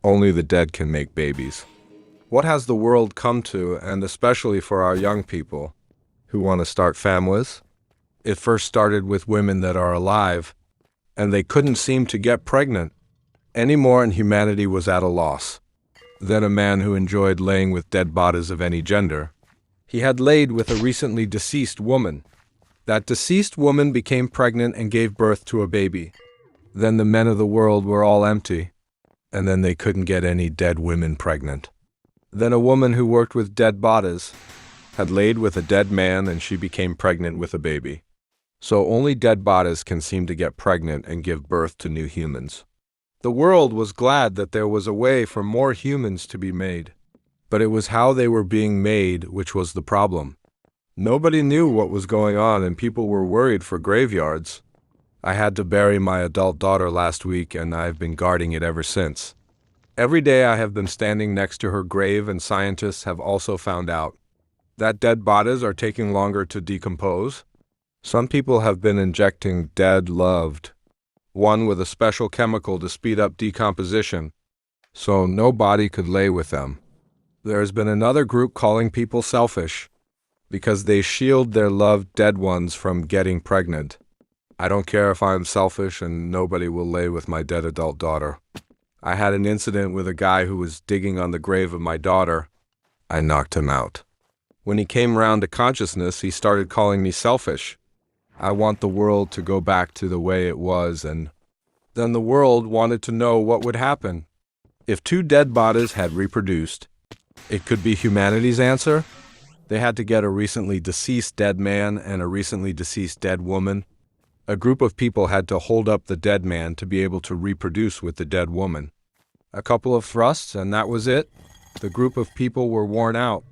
Only the dead can make babies. What has the world come to, and especially for our young people who want to start families? It first started with women that are alive, and they couldn't seem to get pregnant anymore, and humanity was at a loss. Then a man who enjoyed laying with dead bodies of any gender. He had laid with a recently deceased woman. That deceased woman became pregnant and gave birth to a baby. Then the men of the world were all empty, and then they couldn't get any dead women pregnant. Then a woman who worked with dead bodies had laid with a dead man, and she became pregnant with a baby. So only dead bodies can seem to get pregnant and give birth to new humans. The world was glad that there was a way for more humans to be made, but it was how they were being made which was the problem. Nobody knew what was going on, and people were worried for graveyards. I had to bury my adult daughter last week, and I've been guarding it ever since. Every day I have been standing next to her grave, and scientists have also found out that dead bodies are taking longer to decompose. Some people have been injecting dead loved one with a special chemical to speed up decomposition, so no body could lay with them. There has been another group calling people selfish because they shield their loved dead ones from getting pregnant. I don't care if I'm selfish, and nobody will lay with my dead adult daughter. I had an incident with a guy who was digging on the grave of my daughter. I knocked him out. When he came round to consciousness, he started calling me selfish. I want the world to go back to the way it was, and then the world wanted to know what would happen. If two dead bodies had reproduced, it could be humanity's answer. They had to get a recently deceased dead man and a recently deceased dead woman. A group of people had to hold up the dead man to be able to reproduce with the dead woman. A couple of thrusts, and that was it. The group of people were worn out.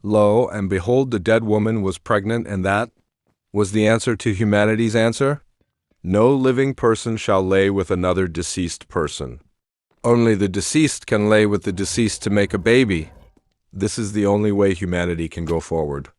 Lo and behold, the dead woman was pregnant, and that was the answer to humanity's answer. No living person shall lay with another deceased person. Only the deceased can lay with the deceased to make a baby. This is the only way humanity can go forward.